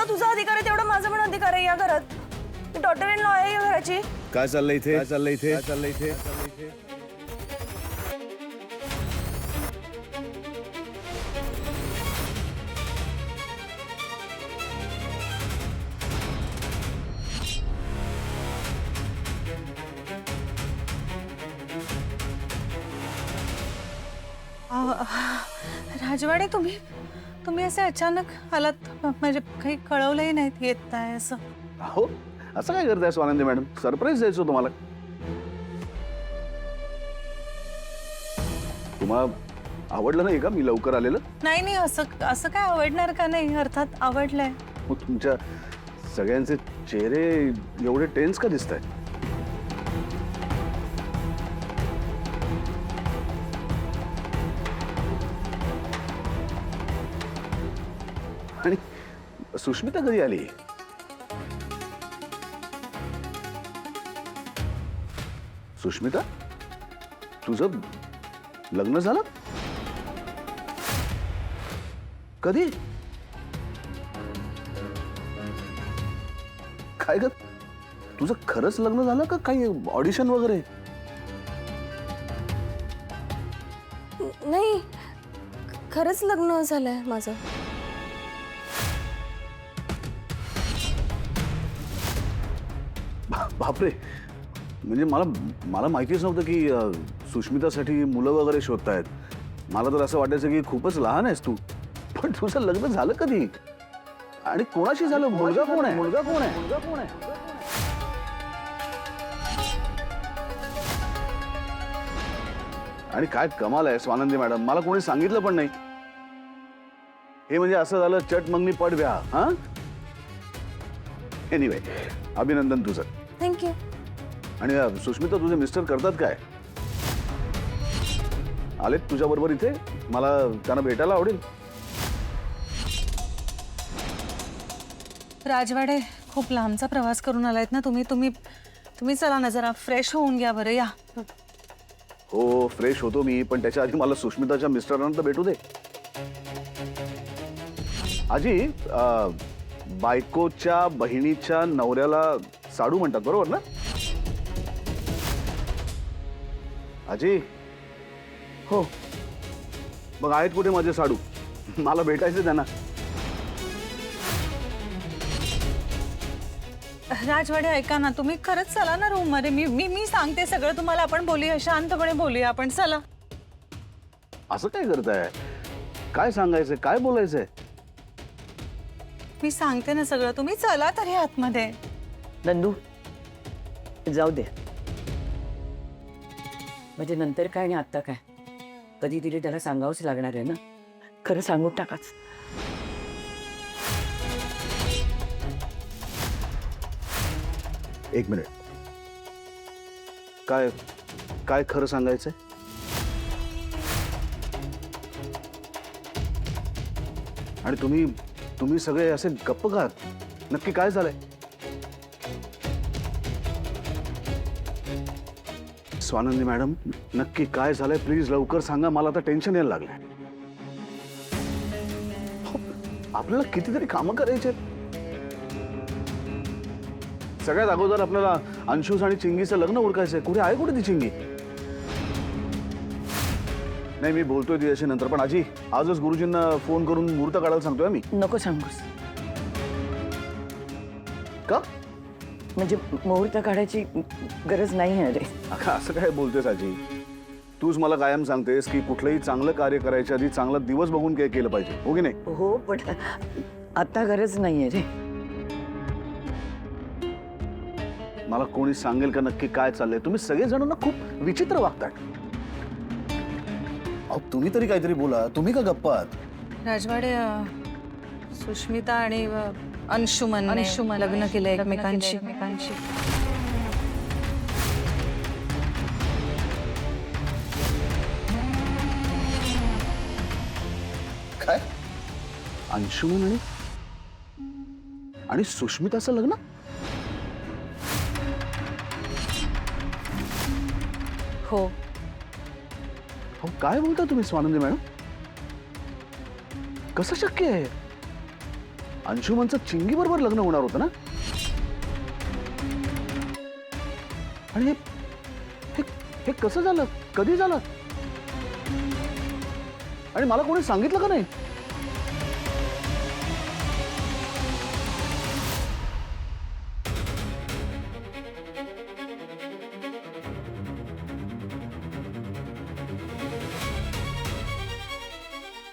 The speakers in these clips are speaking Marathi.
तुझा अधिकार आहे तेवढा माझा पण अधिकार आहे या घरात. मी डॉटर इन लॉ आहे या घराची. काय चाललंय इथे? काय चाललंय इथे? काय चाललंय इथे? राजवाडे, तुम्ही असे अचानक आलात, म्हणजे काही कळवलंही नाहीत येत आहे असं. हो, असं काय करताय स्वानंदी मॅडम? सरप्राईज द्यायचं तुम्हाला. तुम्हाला आवडलं नाही का मी लवकर आलेलं? नाही, असं काय आवडणार का नाही, अर्थात आवडलंय. मग तुमच्या सगळ्यांचे चेहरे एवढे टेन्स का दिसत आहेत? आणि सुष्मिता कधी आली? सुष्मिता, तुझं लग्न झालं? कधी? काय ग, तुझं खरंच लग्न झालं का काही ऑडिशन वगैरे? नाही, खरंच लग्न झालंय माझं. बापरे, म्हणजे मला माहितीच नव्हतं की सुष्मितासाठी मुलं वगैरे शोधतायत. मला तर असं वाटायचं की खूपच लहान आहेस तू. पण तुझं लग्न झालं कधी आणि कोणाशी झालं? मुलगा कोण आहे? मुलगा कोण आहे? मुलगा कोण आहे? आणि काय कमाल आहे स्वानंदी मॅडम, मला कोणी सांगितलं पण नाही. हे म्हणजे असं झालं चट मग मी पड व्या. हा, एनिवे, अभिनंदन तुझं. थँक्यू. आणि सुष्मिता, तुझे मिस्टर करतात काय? आलेत तुझ्या बरोबर इथे? मला त्यांना भेटायला आवडेल. राजवाडे, खूप लांबचा प्रवास करून आलायत ना तुम्ही चला ना, जरा फ्रेश होऊन घ्या बरं. या. हो, फ्रेश होतो मी, पण त्याच्या आधी मला सुष्मिताच्या मिस्टरांना तर भेटू दे. आजी, बायकोच्या बहिणीच्या नवऱ्याला साडू म्हणतात बरोबर ना? आजी. हो, मग आहेत कुठे माझे साडू? मला भेटायचे त्यांना. राजवाडे, ऐका ना, तुम्ही खरंच चला ना रूम मध्ये. मी सांगते सगळं तुम्हाला. आपण बोलूया, शांतपणे बोलूया आपण. चला. असं काय करताय? काय सांगायचंय, काय बोलायचंय? मी सांगते ना सगळं, तुम्ही चला तरी आतमध्ये. नंदू, जाऊ दे. म्हणजे नंतर काय आणि आत्ता काय, कधीतरी त्याला सांगावंच लागणार आहे ना. खरं सांगून टाकाच. एक मिनिट. काय काय खरं सांगायचंय? आणि तुम्ही सगळे असे गप्प का? नक्की काय झालंय? स्वानंदी मॅडम, नक्की काय झालंय प्लीज लवकर सांगा. मला आता टेन्शन यायला लागलंय. आपल्याला कितीतरी कामं करायचे. सगळ्यात अगोदर आपल्याला अंशुस आणि चिंगीचं लग्न उरकायचंय. कुठे आहे, कुठे ती चिंगी? नाही, मी बोलतोय तिच्याशी नंतर. पण आजी, आजच गुरुजींना फोन करून मुहूर्त काढायला सांगतोय मी. नको सांगूस. का? म्हणजे मुहूर्त काढायची गरज नाही आहे रे. असं काय बोलतेस आजी? तूच मला कायम सांगतेस की कुठलंही चांगलं कार्य करायच्या आधी चांगला दिवस बघून काय केलं पाहिजे, हो की नाही? हो, पण आता गरज नाही आहे रे. मला कोणी सांगेल का नक्की काय चाललंय? तुम्ही सगळेजण ना खूप विचित्र वागतात. अहो, तुम्ही तरी काहीतरी बोला. तुम्ही का गप्प आहात? राजवाडे, सुष्मिता आणि अंशुमन लग्न केलं एकमेकांशी. काय? अंशुमन आणि सुष्मिताचं लग्न? हो. अहो, काय बोलता तुम्ही स्वानंदी मॅडम? कसं शक्य आहे? अंशुमनचं चिंगी बरोबर लग्न होणार होतं ना? आणि हे कसं झालं? कधी झालं? आणि मला कोणी सांगितलं का नाही?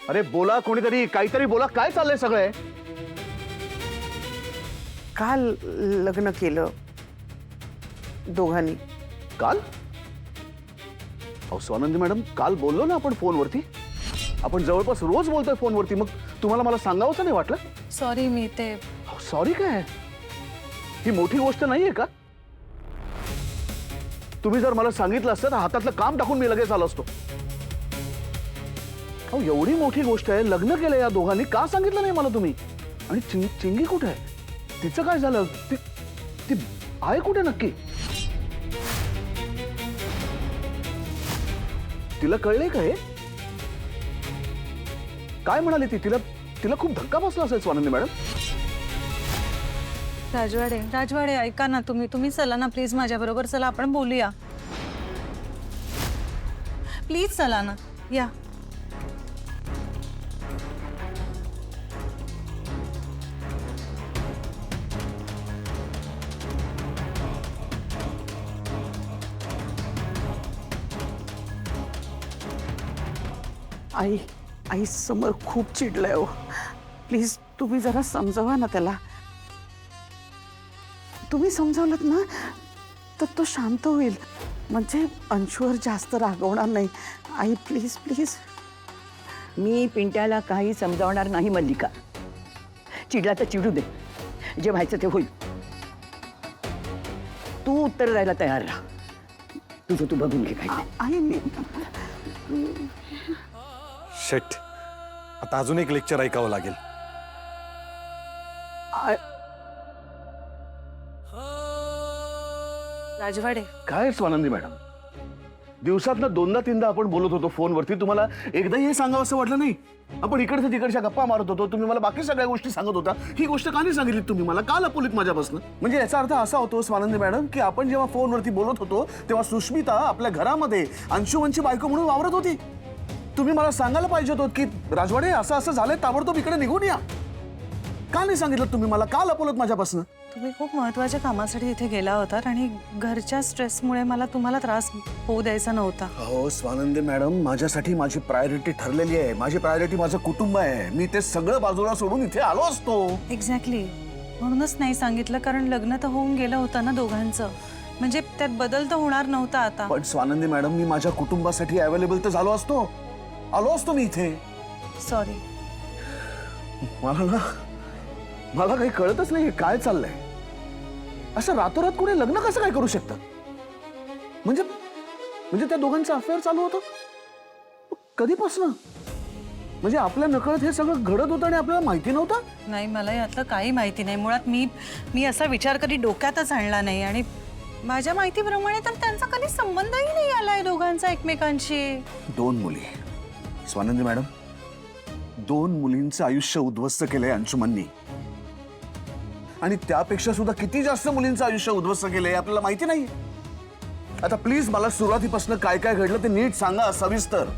अरे बोला कोणीतरी, काहीतरी बोला. काय चाललंय सगळे? काल लग्न केलं दोघांनी. काल? अहो स्वानंदी मॅडम, काल बोललो ना आपण फोनवरती. आपण जवळपास रोज बोलतोय फोनवरती. मग तुम्हाला मला सांगावंसं नाही वाटलं? सॉरी, मी ते सॉरी काय? ही मोठी गोष्ट नाहीये का? तुम्ही जर मला सांगितलं असतं तर हातातलं काम टाकून मी लगेच आलो असतो. अहो एवढी मोठी गोष्ट आहे, लग्न केलं या दोघांनी, का सांगितलं नाही मला तुम्ही? आणि चिंगी कुठे आहे? तिचं काय झालं? ती आहे कुठे नक्की? तिला कळले का हे? काय म्हणाली ती? तिला खूप धक्का बसला असेल स्वानंदी मॅडम. राजवाडे ऐका ना, तुम्ही चला ना प्लीज माझ्याबरोबर. चला आपण बोलूया, प्लीज चला ना, या. आई समोर खूप चिडलाय हो. प्लीज तुम्ही जरा समजावा ना त्याला. तुम्ही समजावलत ना तर तो शांत होईल, म्हणजे अंशूवर जास्त रागवणार नाही. आई प्लीज प्लीज. मी पिंट्याला काही समजावणार नाही मल्लिका. चिडला तर चिडू दे, जे व्हायचं ते होईल. तू उत्तर द्यायला तयार राहा. तुझं तू बघून घे काय. आई मी शेट, आता अजून एक लेक्चर ऐकावं लागेल. राजवाडे, काय स्वानंदी मॅडम, दिवसातनं दोनदा तीनदा आपण बोलत होतो फोनवरती. तुम्हाला एकदाही हे सांगावं असं वाटलं नाही? आपण इकडच्या तिकडच्या गप्पा मारत होतो, तुम्ही मला बाकी सगळ्या गोष्टी सांगत होता. ही गोष्ट का नाही सांगितली तुम्ही मला? का लपवलीत माझ्यापासून? म्हणजे याचा अर्थ असा होतो स्वानंदी मॅडम की आपण जेव्हा फोनवरती बोलत होतो तेव्हा सुष्मिता आपल्या घरामध्ये अंशुमनची बायको म्हणून वावरत होती. तुम्ही मला सांगायला पाहिजे होतं की राजवाडे असं असं झालंय, ताबडतोब इकडे निघून या. का नाही सांगितलं तुम्ही मला? का लपवलत माझ्यापासून? तुम्ही खूप महत्त्वाच्या कामासाठी इथे गेला होता आणि घरच्या स्ट्रेसमुळे मला तुम्हाला त्रास होऊ द्यायचा नव्हता. हो स्वानंदी मॅडम, माझ्यासाठी माझी प्रायोरिटी ठरलेली आहे. माझी प्रायोरिटी माझं कुटुंब आहे. मी ते सगळं बाजूला सोडून इथे आलो असतो. एक्झॅक्टली, म्हणूनच नाही सांगितलं, कारण लग्न तर होऊन गेलं होतं ना दोघांचं. म्हणजे त्यात बदल तर होणार नव्हता आता. पण स्वानंदी मॅडम, मी माझ्या कुटुंबासाठी अवेलेबल तर आलो असतो मी इथे. सॉरी. मला काही कळतच नाही काय चाललंय. असं रातोरात कोणी लग्न कसं काय करू शकतं? म्हणजे त्या दोघांचं अफेअर चालू होतं कधीपासून? म्हणजे आपल्या नकळत हे सगळं घडत होतं आणि आपल्याला माहिती नव्हतं? नाही, मला यातलं काही माहिती नाही. मुळात मी असा विचार कधी डोक्यातच आणला नाही. आणि माझ्या माहितीप्रमाणे तर त्यांचा कधी संबंधही नाही आलाय दोघांचा एकमेकांशी. 2 मुली स्वानंदी मॅडम, 2 मुलींचं आयुष्य उद्ध्वस्त केलंय अंशुमननी. आणि त्यापेक्षा सुद्धा किती जास्त मुलींचं आयुष्य उद्ध्वस्त केलंय आपल्याला माहिती नाही. आता प्लीज मला सुरुवातीपासून काय काय घडलं ते नीट सांगा, सविस्तर.